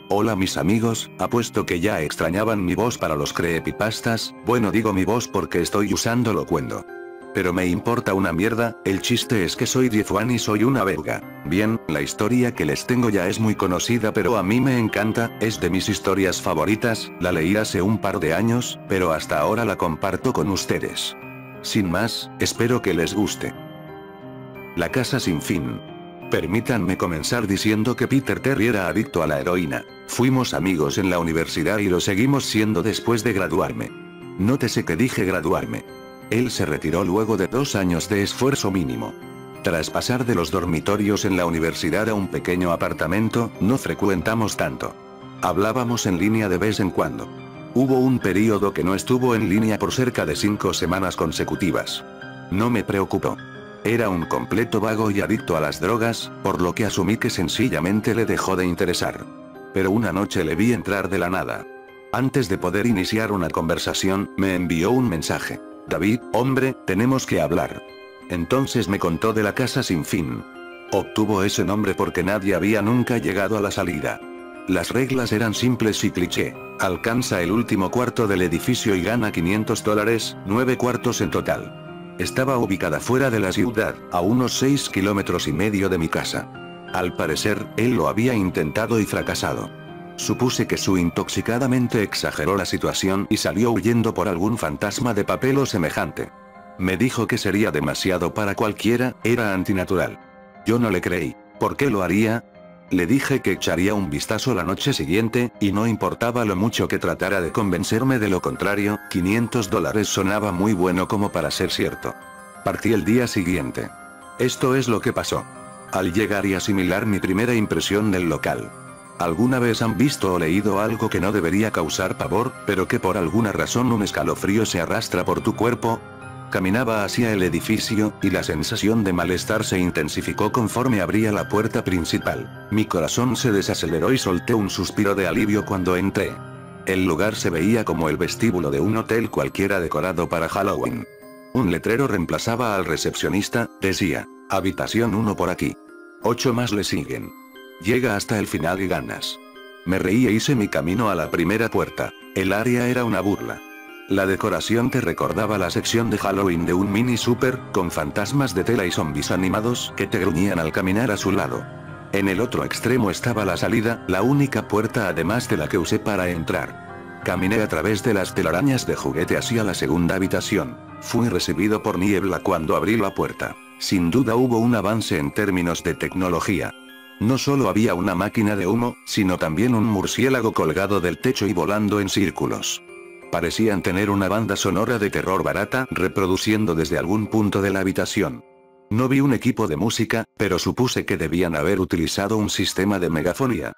Hola mis amigos, apuesto que ya extrañaban mi voz para los creepypastas, bueno digo mi voz porque estoy usando Loquendo. Pero me importa una mierda, el chiste es que soy Diefuan y soy una verga. Bien, la historia que les tengo ya es muy conocida pero a mí me encanta, es de mis historias favoritas, la leí hace un par de años, pero hasta ahora la comparto con ustedes. Sin más, espero que les guste. La casa sin fin. Permítanme comenzar diciendo que Peter Terry era adicto a la heroína. Fuimos amigos en la universidad y lo seguimos siendo después de graduarme. Nótese que dije graduarme. Él se retiró luego de 2 años de esfuerzo mínimo. Tras pasar de los dormitorios en la universidad a un pequeño apartamento, no frecuentamos tanto. Hablábamos en línea de vez en cuando. Hubo un período que no estuvo en línea por cerca de 5 semanas consecutivas. No me preocupó. Era un completo vago y adicto a las drogas, por lo que asumí que sencillamente le dejó de interesar. Pero una noche le vi entrar de la nada. Antes de poder iniciar una conversación, me envió un mensaje. David, hombre, tenemos que hablar. Entonces me contó de la casa sin fin. Obtuvo ese nombre porque nadie había nunca llegado a la salida. Las reglas eran simples y cliché. Alcanza el último cuarto del edificio y gana $500, 9 cuartos en total. Estaba ubicada fuera de la ciudad, a unos 6,5 kilómetros de mi casa. Al parecer, él lo había intentado y fracasado. Supuse que su intoxicadamente exageró la situación y salió huyendo por algún fantasma de papel o semejante. Me dijo que sería demasiado para cualquiera, era antinatural. Yo no le creí. ¿Por qué lo haría? Le dije que echaría un vistazo la noche siguiente, y no importaba lo mucho que tratara de convencerme de lo contrario, $500 sonaba muy bueno como para ser cierto. Partí el día siguiente. Esto es lo que pasó. Al llegar y asimilar mi primera impresión del local. ¿Alguna vez han visto o leído algo que no debería causar pavor, pero que por alguna razón un escalofrío se arrastra por tu cuerpo? Caminaba hacia el edificio, y la sensación de malestar se intensificó conforme abría la puerta principal. Mi corazón se desaceleró y solté un suspiro de alivio cuando entré. El lugar se veía como el vestíbulo de un hotel cualquiera decorado para Halloween. Un letrero reemplazaba al recepcionista, decía, habitación 1 por aquí. 8 más le siguen. Llega hasta el final y ganas. Me reí e hice mi camino a la primera puerta. El área era una burla. La decoración te recordaba la sección de Halloween de un mini super, con fantasmas de tela y zombies animados que te gruñían al caminar a su lado. En el otro extremo estaba la salida, la única puerta además de la que usé para entrar. Caminé a través de las telarañas de juguete hacia la segunda habitación. Fui recibido por niebla cuando abrí la puerta. Sin duda hubo un avance en términos de tecnología. No solo había una máquina de humo, sino también un murciélago colgado del techo y volando en círculos. Parecían tener una banda sonora de terror barata reproduciendo desde algún punto de la habitación. No vi un equipo de música, pero supuse que debían haber utilizado un sistema de megafonía.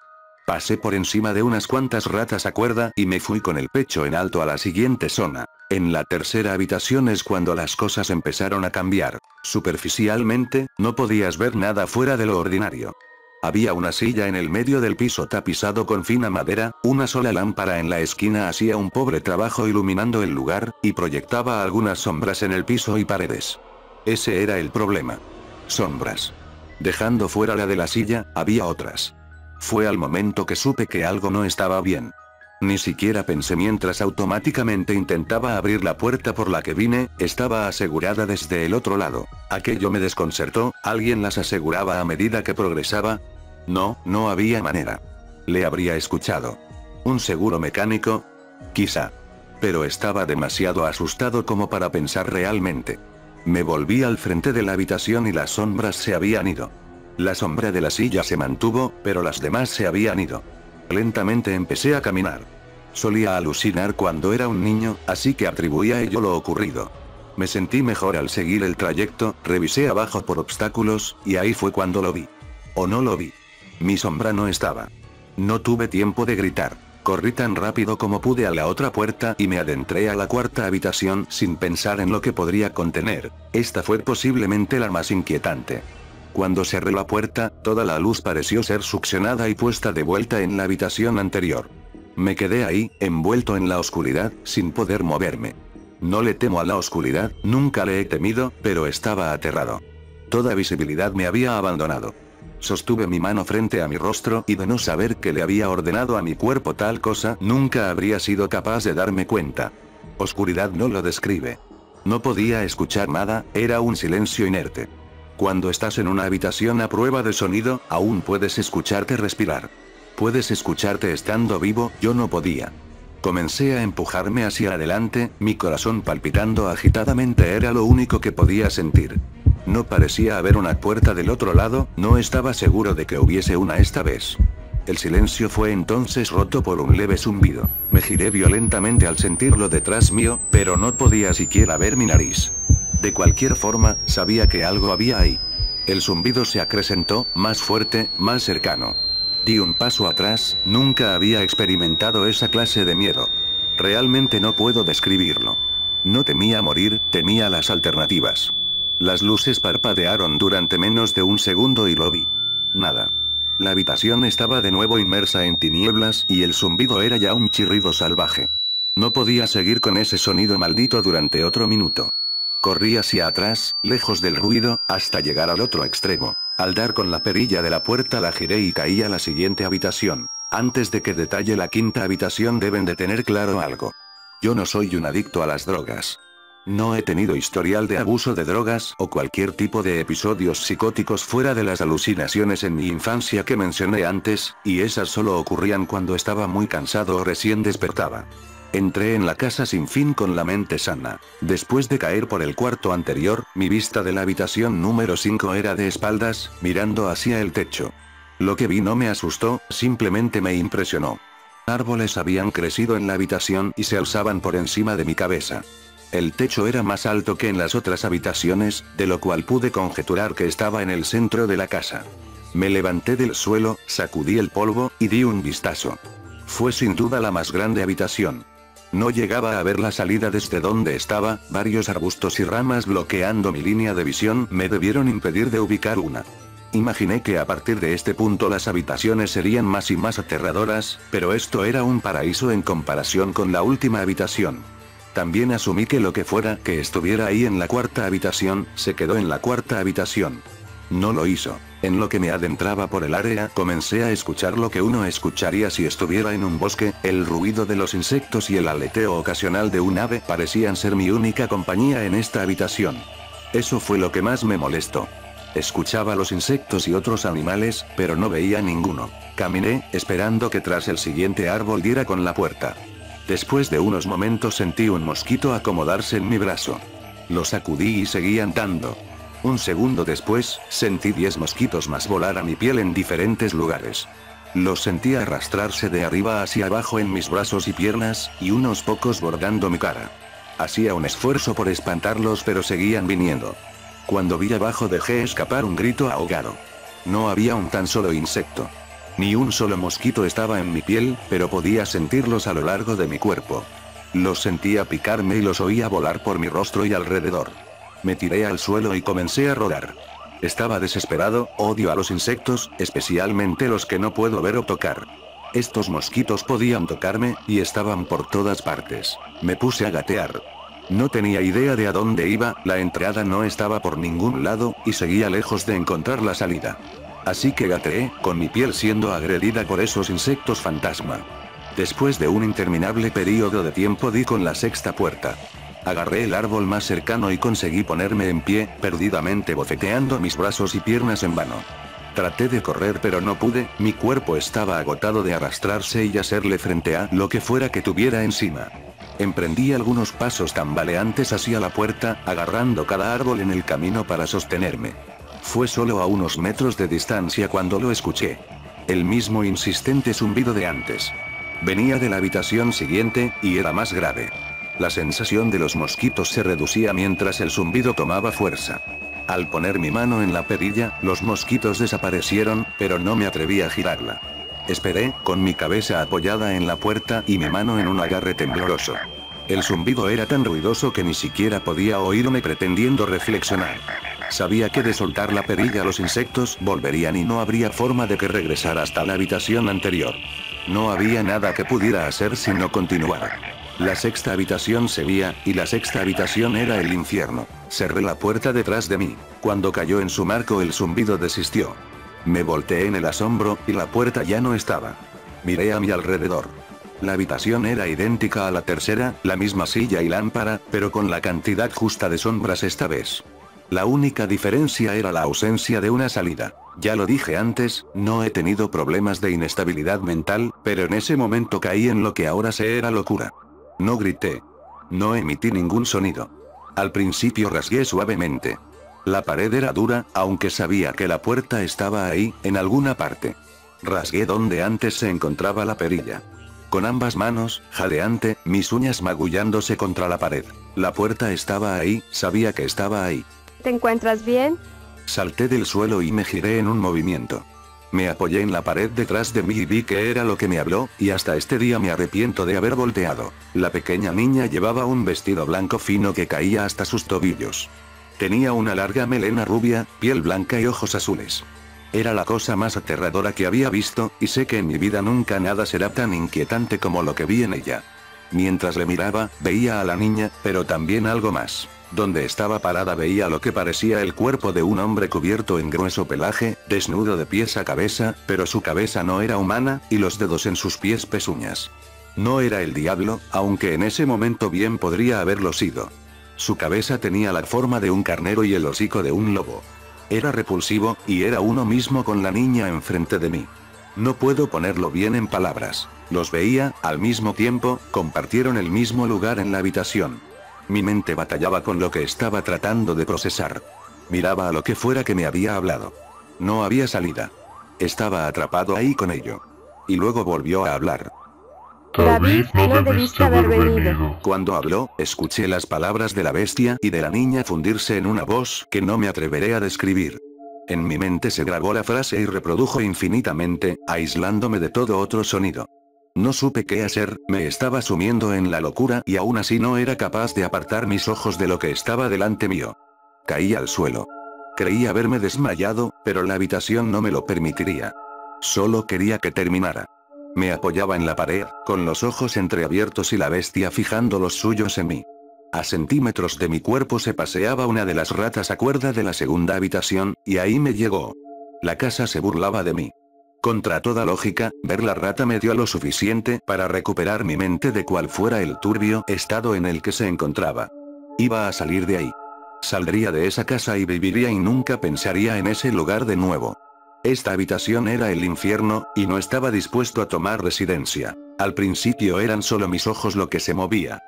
Pasé por encima de unas cuantas ratas a cuerda y me fui con el pecho en alto a la siguiente zona. En la tercera habitación es cuando las cosas empezaron a cambiar. Superficialmente, no podías ver nada fuera de lo ordinario. Había una silla en el medio del piso tapizado con fina madera, una sola lámpara en la esquina hacía un pobre trabajo iluminando el lugar, y proyectaba algunas sombras en el piso y paredes. Ese era el problema. Sombras. Dejando fuera la de la silla, había otras. Fue al momento que supe que algo no estaba bien. Ni siquiera pensé mientras automáticamente intentaba abrir la puerta por la que vine, estaba asegurada desde el otro lado. Aquello me desconcertó, ¿alguien las aseguraba a medida que progresaba? No, no había manera. Le habría escuchado. ¿Un seguro mecánico? Quizá. Pero estaba demasiado asustado como para pensar realmente. Me volví al frente de la habitación y las sombras se habían ido. La sombra de la silla se mantuvo, pero las demás se habían ido. Lentamente empecé a caminar. Solía alucinar cuando era un niño, así que atribuí a ello lo ocurrido. Me sentí mejor al seguir el trayecto, revisé abajo por obstáculos, y ahí fue cuando lo vi. O no lo vi. Mi sombra no estaba. No tuve tiempo de gritar. Corrí tan rápido como pude a la otra puerta y me adentré a la cuarta habitación sin pensar en lo que podría contener. Esta fue posiblemente la más inquietante. Cuando cerré la puerta, toda la luz pareció ser succionada y puesta de vuelta en la habitación anterior. Me quedé ahí, envuelto en la oscuridad, sin poder moverme. No le temo a la oscuridad, nunca le he temido, pero estaba aterrado. Toda visibilidad me había abandonado. Sostuve mi mano frente a mi rostro y de no saber que le había ordenado a mi cuerpo tal cosa, nunca habría sido capaz de darme cuenta. Oscuridad no lo describe. No podía escuchar nada, era un silencio inerte. Cuando estás en una habitación a prueba de sonido, aún puedes escucharte respirar. Puedes escucharte estando vivo, yo no podía. Comencé a empujarme hacia adelante, mi corazón palpitando agitadamente era lo único que podía sentir. No parecía haber una puerta del otro lado, no estaba seguro de que hubiese una esta vez. El silencio fue entonces roto por un leve zumbido. Me giré violentamente al sentirlo detrás mío, pero no podía siquiera ver mi nariz. De cualquier forma, sabía que algo había ahí. El zumbido se acrecentó, más fuerte, más cercano. Di un paso atrás, nunca había experimentado esa clase de miedo. Realmente no puedo describirlo. No temía morir, temía las alternativas. Las luces parpadearon durante menos de un segundo y lo vi. Nada. La habitación estaba de nuevo inmersa en tinieblas y el zumbido era ya un chirrido salvaje. No podía seguir con ese sonido maldito durante otro minuto. Corrí hacia atrás, lejos del ruido, hasta llegar al otro extremo. Al dar con la perilla de la puerta la giré y caí a la siguiente habitación. Antes de que detalle la quinta habitación deben de tener claro algo. Yo no soy un adicto a las drogas. No he tenido historial de abuso de drogas o cualquier tipo de episodios psicóticos fuera de las alucinaciones en mi infancia que mencioné antes, y esas solo ocurrían cuando estaba muy cansado o recién despertaba. Entré en la casa sin fin con la mente sana. Después de caer por el cuarto anterior, mi vista de la habitación número 5 era de espaldas, mirando hacia el techo. Lo que vi no me asustó, simplemente me impresionó. Árboles habían crecido en la habitación y se alzaban por encima de mi cabeza. El techo era más alto que en las otras habitaciones, de lo cual pude conjeturar que estaba en el centro de la casa. Me levanté del suelo, sacudí el polvo, y di un vistazo. Fue sin duda la más grande habitación. No llegaba a ver la salida desde donde estaba, varios arbustos y ramas bloqueando mi línea de visión me debieron impedir de ubicar una. Imaginé que a partir de este punto las habitaciones serían más y más aterradoras, pero esto era un paraíso en comparación con la última habitación. También asumí que lo que fuera que estuviera ahí en la cuarta habitación, se quedó en la cuarta habitación. No lo hizo. En lo que me adentraba por el área, comencé a escuchar lo que uno escucharía si estuviera en un bosque, el ruido de los insectos y el aleteo ocasional de un ave parecían ser mi única compañía en esta habitación. Eso fue lo que más me molestó. Escuchaba los insectos y otros animales, pero no veía ninguno. Caminé, esperando que tras el siguiente árbol diera con la puerta. Después de unos momentos sentí un mosquito acomodarse en mi brazo. Lo sacudí y seguí andando. Un segundo después, sentí 10 mosquitos más volar a mi piel en diferentes lugares. Los sentí arrastrarse de arriba hacia abajo en mis brazos y piernas, y unos pocos bordando mi cara. Hacía un esfuerzo por espantarlos pero seguían viniendo. Cuando vi abajo dejé escapar un grito ahogado. No había un tan solo insecto. Ni un solo mosquito estaba en mi piel, pero podía sentirlos a lo largo de mi cuerpo. Los sentía picarme y los oía volar por mi rostro y alrededor. Me tiré al suelo y comencé a rodar. Estaba desesperado, odio a los insectos, especialmente los que no puedo ver o tocar. Estos mosquitos podían tocarme, y estaban por todas partes. Me puse a gatear. No tenía idea de a dónde iba, la entrada no estaba por ningún lado, y seguía lejos de encontrar la salida. Así que gateé, con mi piel siendo agredida por esos insectos fantasma. Después de un interminable periodo de tiempo di con la sexta puerta. Agarré el árbol más cercano y conseguí ponerme en pie, perdidamente bofeteando mis brazos y piernas en vano. Traté de correr pero no pude, mi cuerpo estaba agotado de arrastrarse y hacerle frente a lo que fuera que tuviera encima. Emprendí algunos pasos tambaleantes hacia la puerta, agarrando cada árbol en el camino para sostenerme. Fue solo a unos metros de distancia cuando lo escuché. El mismo insistente zumbido de antes. Venía de la habitación siguiente, y era más grave. La sensación de los mosquitos se reducía mientras el zumbido tomaba fuerza. Al poner mi mano en la perilla, los mosquitos desaparecieron, pero no me atreví a girarla. Esperé, con mi cabeza apoyada en la puerta y mi mano en un agarre tembloroso. El zumbido era tan ruidoso que ni siquiera podía oírme pretendiendo reflexionar. Sabía que de soltar la perilla los insectos volverían y no habría forma de que regresara hasta la habitación anterior. No había nada que pudiera hacer sino continuar. La sexta habitación seguía, y la sexta habitación era el infierno. Cerré la puerta detrás de mí. Cuando cayó en su marco el zumbido desistió. Me volteé en el asombro, y la puerta ya no estaba. Miré a mi alrededor. La habitación era idéntica a la tercera, la misma silla y lámpara, pero con la cantidad justa de sombras esta vez. La única diferencia era la ausencia de una salida. Ya lo dije antes, no he tenido problemas de inestabilidad mental, pero en ese momento caí en lo que ahora sé era locura. No grité. No emití ningún sonido. Al principio rasgué suavemente. La pared era dura, aunque sabía que la puerta estaba ahí, en alguna parte. Rasgué donde antes se encontraba la perilla. Con ambas manos, jadeante, mis uñas magullándose contra la pared. La puerta estaba ahí, sabía que estaba ahí. ¿Te encuentras bien? Salté del suelo y me giré en un movimiento. Me apoyé en la pared detrás de mí y vi que era lo que me habló, y hasta este día me arrepiento de haber volteado. La pequeña niña llevaba un vestido blanco fino que caía hasta sus tobillos. Tenía una larga melena rubia, piel blanca y ojos azules. Era la cosa más aterradora que había visto, y sé que en mi vida nunca nada será tan inquietante como lo que vi en ella. Mientras le miraba, veía a la niña, pero también algo más. Donde estaba parada veía lo que parecía el cuerpo de un hombre cubierto en grueso pelaje, desnudo de pies a cabeza, pero su cabeza no era humana, y los dedos en sus pies pezuñas. No era el diablo, aunque en ese momento bien podría haberlo sido. Su cabeza tenía la forma de un carnero y el hocico de un lobo. Era repulsivo, y era uno mismo con la niña enfrente de mí. No puedo ponerlo bien en palabras. Los veía, al mismo tiempo, compartieron el mismo lugar en la habitación. Mi mente batallaba con lo que estaba tratando de procesar. Miraba a lo que fuera que me había hablado. No había salida. Estaba atrapado ahí con ello. Y luego volvió a hablar. David, no debiste haber venido. Cuando habló, escuché las palabras de la bestia y de la niña fundirse en una voz que no me atreveré a describir. En mi mente se grabó la frase y reprodujo infinitamente, aislándome de todo otro sonido. No supe qué hacer, me estaba sumiendo en la locura y aún así no era capaz de apartar mis ojos de lo que estaba delante mío. Caí al suelo. Creí haberme desmayado, pero la habitación no me lo permitiría. Solo quería que terminara. Me apoyaba en la pared, con los ojos entreabiertos y la bestia fijando los suyos en mí. A centímetros de mi cuerpo se paseaba una de las ratas a cuerda de la segunda habitación, y ahí me llegó. La casa se burlaba de mí. Contra toda lógica, ver la rata me dio lo suficiente para recuperar mi mente de cual fuera el turbio estado en el que se encontraba. Iba a salir de ahí. Saldría de esa casa y viviría y nunca pensaría en ese lugar de nuevo. Esta habitación era el infierno, y no estaba dispuesto a tomar residencia. Al principio eran solo mis ojos lo que se movía.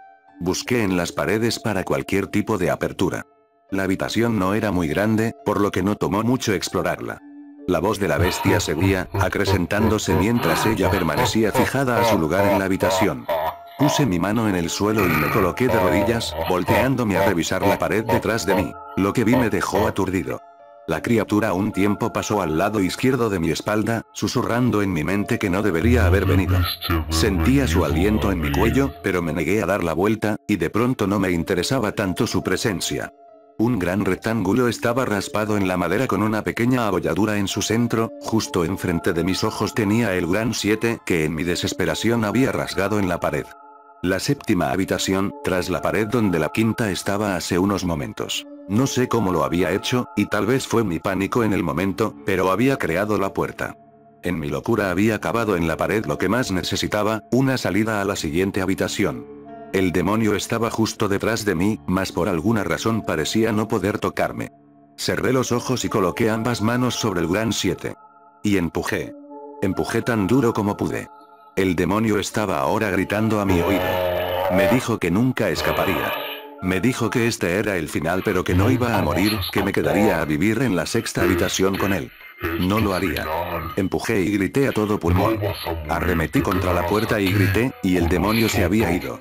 Busqué en las paredes para cualquier tipo de apertura. La habitación no era muy grande, por lo que no tomó mucho explorarla. La voz de la bestia seguía, acrecentándose mientras ella permanecía fijada a su lugar en la habitación. Puse mi mano en el suelo y me coloqué de rodillas, volteándome a revisar la pared detrás de mí. Lo que vi me dejó aturdido. La criatura un tiempo pasó al lado izquierdo de mi espalda, susurrando en mi mente que no debería haber venido. Sentía su aliento en mi cuello, pero me negué a dar la vuelta, y de pronto no me interesaba tanto su presencia. Un gran rectángulo estaba raspado en la madera con una pequeña abolladura en su centro, justo enfrente de mis ojos tenía el gran 7 que en mi desesperación había rasgado en la pared. La séptima habitación, tras la pared donde la quinta estaba hace unos momentos. No sé cómo lo había hecho, y tal vez fue mi pánico en el momento, pero había creado la puerta. En mi locura había cavado en la pared lo que más necesitaba, una salida a la siguiente habitación. El demonio estaba justo detrás de mí, mas por alguna razón parecía no poder tocarme. Cerré los ojos y coloqué ambas manos sobre el gran 7. Y empujé. Empujé tan duro como pude. El demonio estaba ahora gritando a mi oído. Me dijo que nunca escaparía. Me dijo que este era el final pero que no iba a morir, que me quedaría a vivir en la sexta habitación con él. No lo haría. Empujé y grité a todo pulmón. Arremetí contra la puerta y grité, y el demonio se había ido.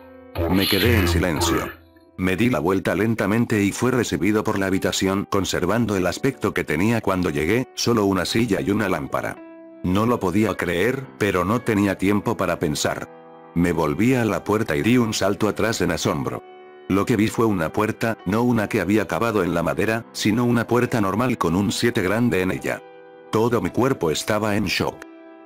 Me quedé en silencio. Me di la vuelta lentamente y fue recibido por la habitación conservando el aspecto que tenía cuando llegué, solo una silla y una lámpara. No lo podía creer, pero no tenía tiempo para pensar. Me volví a la puerta y di un salto atrás en asombro. Lo que vi fue una puerta, no una que había cavado en la madera, sino una puerta normal con un 7 grande en ella. Todo mi cuerpo estaba en shock.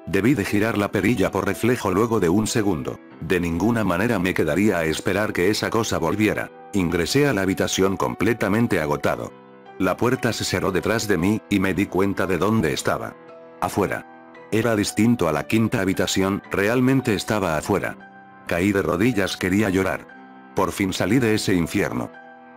Debí de girar la perilla por reflejo luego de un segundo. De ninguna manera me quedaría a esperar que esa cosa volviera. Ingresé a la habitación completamente agotado. La puerta se cerró detrás de mí, y me di cuenta de dónde estaba. Afuera. Era distinto a la quinta habitación, realmente estaba afuera. Caí de rodillas, quería llorar. Por fin salí de ese infierno.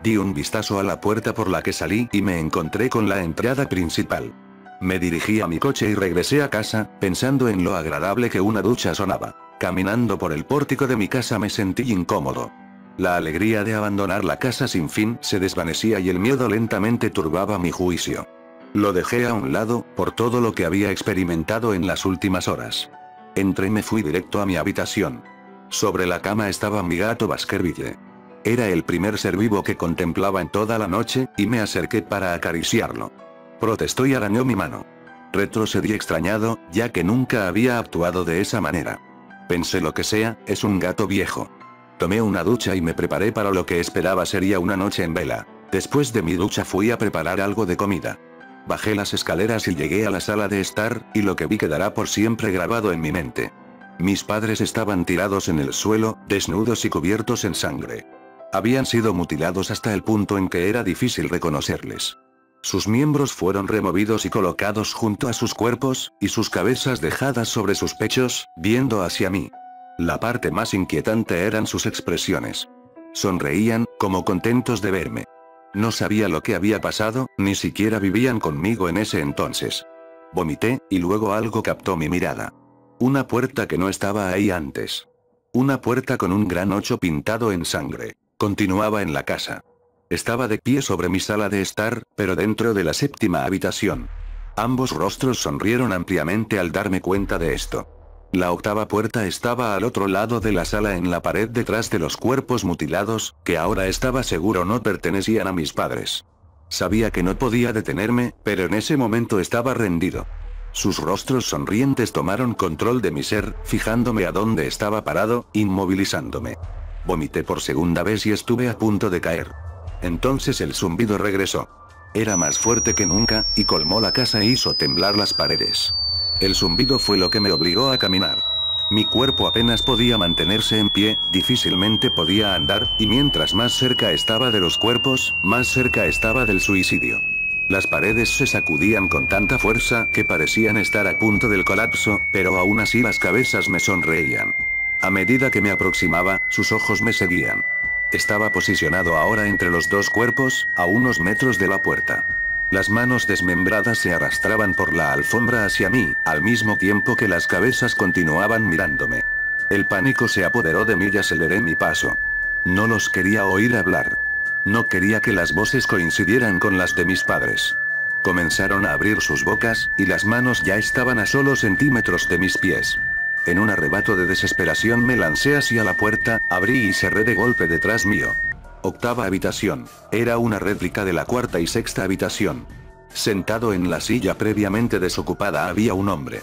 Di un vistazo a la puerta por la que salí y me encontré con la entrada principal. Me dirigí a mi coche y regresé a casa, pensando en lo agradable que una ducha sonaba. Caminando por el pórtico de mi casa me sentí incómodo. La alegría de abandonar la casa sin fin se desvanecía y el miedo lentamente turbaba mi juicio. Lo dejé a un lado, por todo lo que había experimentado en las últimas horas. Entré y me fui directo a mi habitación. Sobre la cama estaba mi gato Baskerville. Era el primer ser vivo que contemplaba en toda la noche, y me acerqué para acariciarlo. Protestó y arañó mi mano. Retrocedí extrañado, ya que nunca había actuado de esa manera. Pensé lo que sea, es un gato viejo. Tomé una ducha y me preparé para lo que esperaba sería una noche en vela. Después de mi ducha fui a preparar algo de comida. Bajé las escaleras y llegué a la sala de estar, y lo que vi quedará por siempre grabado en mi mente. Mis padres estaban tirados en el suelo, desnudos y cubiertos en sangre. Habían sido mutilados hasta el punto en que era difícil reconocerles. Sus miembros fueron removidos y colocados junto a sus cuerpos, y sus cabezas dejadas sobre sus pechos, viendo hacia mí. La parte más inquietante eran sus expresiones. Sonreían, como contentos de verme. No sabía lo que había pasado, ni siquiera vivían conmigo en ese entonces. Vomité, y luego algo captó mi mirada. Una puerta que no estaba ahí antes. Una puerta con un gran 8 pintado en sangre. Continuaba en la casa. Estaba de pie sobre mi sala de estar, pero dentro de la séptima habitación. Ambos rostros sonrieron ampliamente al darme cuenta de esto. La octava puerta estaba al otro lado de la sala en la pared detrás de los cuerpos mutilados, que ahora estaba seguro no pertenecían a mis padres. Sabía que no podía detenerme, pero en ese momento estaba rendido. Sus rostros sonrientes tomaron control de mi ser, fijándome a dónde estaba parado, inmovilizándome. Vomité por segunda vez y estuve a punto de caer. Entonces el zumbido regresó. Era más fuerte que nunca, y colmó la casa e hizo temblar las paredes. El zumbido fue lo que me obligó a caminar. Mi cuerpo apenas podía mantenerse en pie, difícilmente podía andar, y mientras más cerca estaba de los cuerpos, más cerca estaba del suicidio. Las paredes se sacudían con tanta fuerza que parecían estar a punto del colapso, pero aún así las cabezas me sonreían. A medida que me aproximaba, sus ojos me seguían. Estaba posicionado ahora entre los dos cuerpos, a unos metros de la puerta. Las manos desmembradas se arrastraban por la alfombra hacia mí, al mismo tiempo que las cabezas continuaban mirándome. El pánico se apoderó de mí y aceleré mi paso. No los quería oír hablar. No quería que las voces coincidieran con las de mis padres. Comenzaron a abrir sus bocas, y las manos ya estaban a solo centímetros de mis pies. En un arrebato de desesperación me lancé hacia la puerta, abrí y cerré de golpe detrás mío. Octava habitación. Era una réplica de la cuarta y sexta habitación. Sentado en la silla previamente desocupada había un hombre.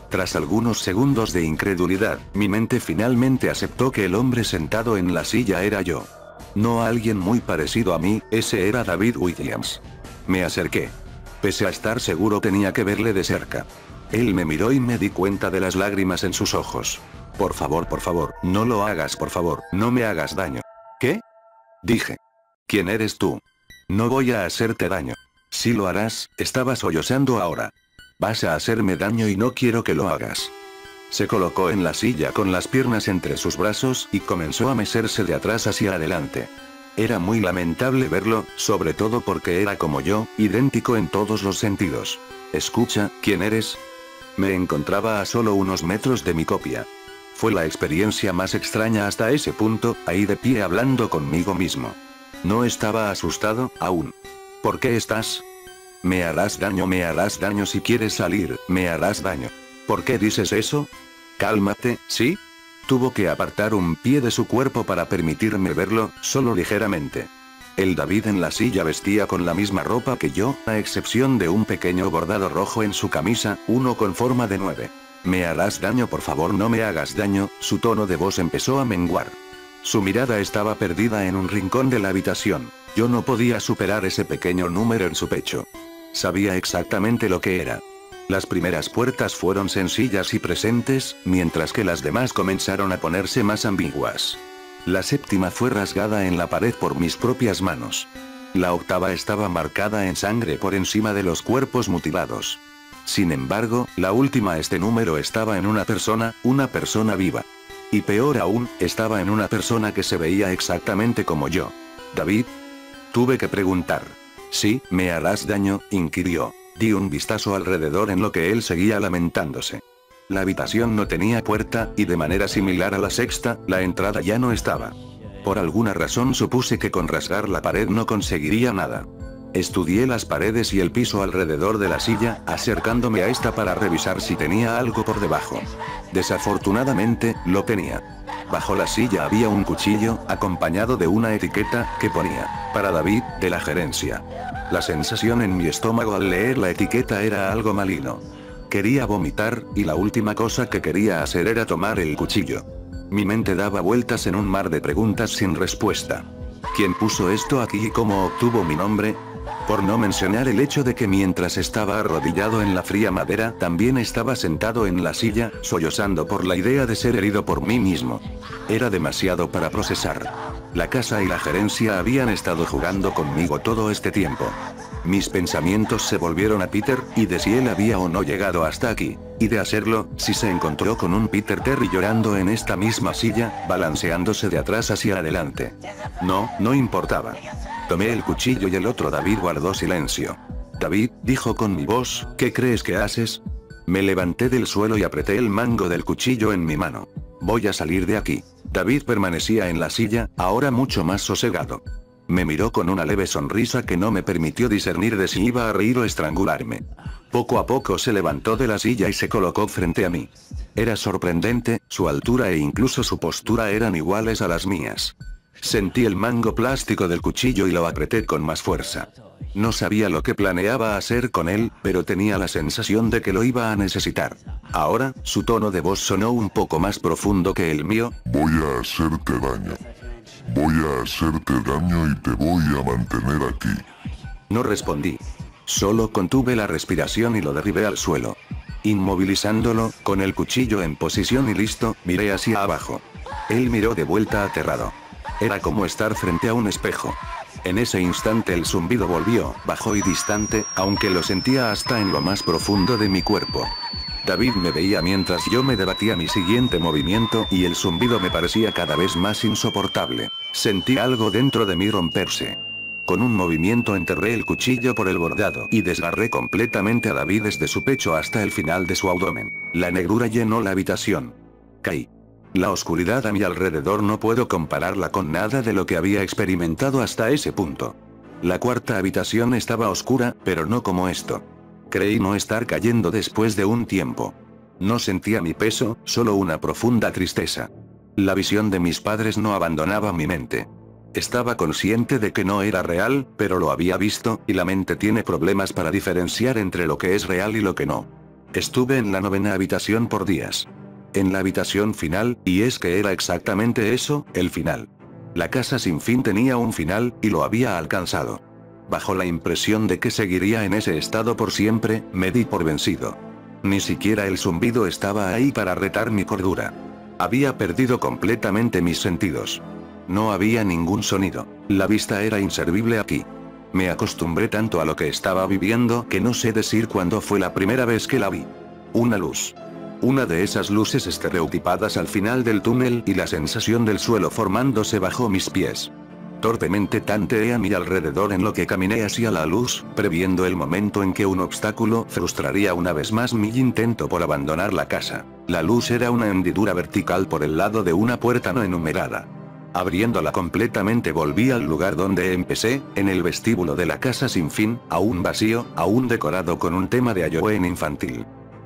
Tras algunos segundos de incredulidad, mi mente finalmente aceptó que el hombre sentado en la silla era yo. No alguien muy parecido a mí, ese era David Williams. Me acerqué. Pese a estar seguro tenía que verle de cerca. Él me miró y me di cuenta de las lágrimas en sus ojos. Por favor, no lo hagas, por favor, no me hagas daño. ¿Qué? Dije. ¿Quién eres tú? No voy a hacerte daño. Si lo harás, estaba sollozando ahora. Vas a hacerme daño y no quiero que lo hagas. Se colocó en la silla con las piernas entre sus brazos y comenzó a mecerse de atrás hacia adelante. Era muy lamentable verlo, sobre todo porque era como yo, idéntico en todos los sentidos. Escucha, ¿quién eres? Me encontraba a solo unos metros de mi copia. Fue la experiencia más extraña hasta ese punto, ahí de pie hablando conmigo mismo. No estaba asustado, aún. ¿Por qué estás? Me harás daño si quieres salir, me harás daño. ¿Por qué dices eso? Cálmate, ¿sí? Tuvo que apartar un pie de su cuerpo para permitirme verlo, solo ligeramente. El David en la silla vestía con la misma ropa que yo, a excepción de un pequeño bordado rojo en su camisa, uno con forma de 9. Me harás daño, por favor, no me hagas daño. Su tono de voz empezó a menguar. Su mirada estaba perdida en un rincón de la habitación. Yo no podía superar ese pequeño número en su pecho. Sabía exactamente lo que era. Las primeras puertas fueron sencillas y presentes, mientras que las demás comenzaron a ponerse más ambiguas. La séptima fue rasgada en la pared por mis propias manos. La octava estaba marcada en sangre por encima de los cuerpos mutilados. Sin embargo, la última este número estaba en una persona viva. Y peor aún, estaba en una persona que se veía exactamente como yo. ¿David? Tuve que preguntar. ¿Sí, me harás daño?, inquirió. Di un vistazo alrededor en lo que él seguía lamentándose. La habitación no tenía puerta, y de manera similar a la sexta, la entrada ya no estaba. Por alguna razón supuse que con rasgar la pared no conseguiría nada. Estudié las paredes y el piso alrededor de la silla, acercándome a esta para revisar si tenía algo por debajo. Desafortunadamente, lo tenía. Bajo la silla había un cuchillo, acompañado de una etiqueta, que ponía, para David, de la gerencia. La sensación en mi estómago al leer la etiqueta era algo maligno. Quería vomitar, y la última cosa que quería hacer era tomar el cuchillo. Mi mente daba vueltas en un mar de preguntas sin respuesta. ¿Quién puso esto aquí y cómo obtuvo mi nombre? Por no mencionar el hecho de que mientras estaba arrodillado en la fría madera, también estaba sentado en la silla, sollozando por la idea de ser herido por mí mismo. Era demasiado para procesar. La casa y la gerencia habían estado jugando conmigo todo este tiempo. Mis pensamientos se volvieron a Peter, y de si él había o no llegado hasta aquí, y de hacerlo, si se encontró con un Peter Terry llorando en esta misma silla, balanceándose de atrás hacia adelante. No importaba. Tomé el cuchillo y el otro David guardó silencio. David, dijo con mi voz, ¿qué crees que haces? Me levanté del suelo y apreté el mango del cuchillo en mi mano. Voy a salir de aquí. David permanecía en la silla, ahora mucho más sosegado. Me miró con una leve sonrisa que no me permitió discernir de si iba a reír o estrangularme. Poco a poco se levantó de la silla y se colocó frente a mí. Era sorprendente, su altura e incluso su postura eran iguales a las mías. Sentí el mango plástico del cuchillo y lo apreté con más fuerza. No sabía lo que planeaba hacer con él, pero tenía la sensación de que lo iba a necesitar. Ahora, su tono de voz sonó un poco más profundo que el mío. Voy a hacerte daño. Voy a hacerte daño y te voy a mantener aquí. No respondí. Solo contuve la respiración y lo derribé al suelo. Inmovilizándolo, con el cuchillo en posición y listo, miré hacia abajo. Él miró de vuelta aterrado. Era como estar frente a un espejo. En ese instante el zumbido volvió, bajo y distante, aunque lo sentía hasta en lo más profundo de mi cuerpo. David me veía mientras yo me debatía mi siguiente movimiento y el zumbido me parecía cada vez más insoportable. Sentí algo dentro de mí romperse. Con un movimiento enterré el cuchillo por el bordado y desgarré completamente a David desde su pecho hasta el final de su abdomen. La negrura llenó la habitación. Caí. La oscuridad a mi alrededor no puedo compararla con nada de lo que había experimentado hasta ese punto. La cuarta habitación estaba oscura, pero no como esto. Creí no estar cayendo después de un tiempo. No sentía mi peso, solo una profunda tristeza. La visión de mis padres no abandonaba mi mente. Estaba consciente de que no era real, pero lo había visto, y la mente tiene problemas para diferenciar entre lo que es real y lo que no. Estuve en la 9ª habitación por días. En la habitación final, y es que era exactamente eso, el final. La casa sin fin tenía un final, y lo había alcanzado. Bajo la impresión de que seguiría en ese estado por siempre, me di por vencido. Ni siquiera el zumbido estaba ahí para retar mi cordura. Había perdido completamente mis sentidos. No había ningún sonido. La vista era inservible aquí. Me acostumbré tanto a lo que estaba viviendo que no sé decir cuándo fue la primera vez que la vi. Una luz. Una de esas luces estereotipadas al final del túnel y la sensación del suelo formándose bajo mis pies. Torpemente tanteé a mi alrededor en lo que caminé hacia la luz, previendo el momento en que un obstáculo frustraría una vez más mi intento por abandonar la casa. La luz era una hendidura vertical por el lado de una puerta no enumerada. Abriéndola completamente volví al lugar donde empecé, en el vestíbulo de la casa sin fin, aún vacío, aún decorado con un tema de Halloween infantil.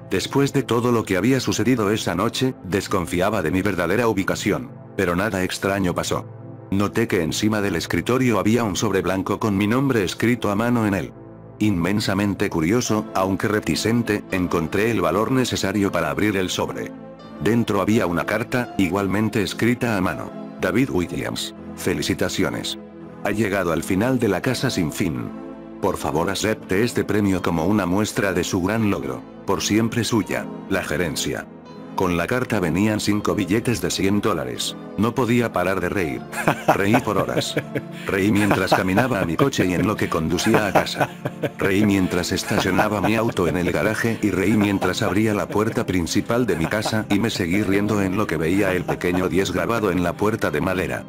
Después de todo lo que había sucedido esa noche, desconfiaba de mi verdadera ubicación, pero nada extraño pasó. Noté que encima del escritorio había un sobre blanco con mi nombre escrito a mano en él. Inmensamente curioso, aunque reticente, encontré el valor necesario para abrir el sobre. Dentro había una carta, igualmente escrita a mano. David Williams. Felicitaciones. Ha llegado al final de la casa sin fin. Por favor acepte este premio como una muestra de su gran logro. Por siempre suya, la gerencia. Con la carta venían 5 billetes de $100. No podía parar de reír. Reí por horas. Reí mientras caminaba a mi coche y en lo que conducía a casa. Reí mientras estacionaba mi auto en el garaje y reí mientras abría la puerta principal de mi casa y me seguí riendo en lo que veía el pequeño 10 grabado en la puerta de madera.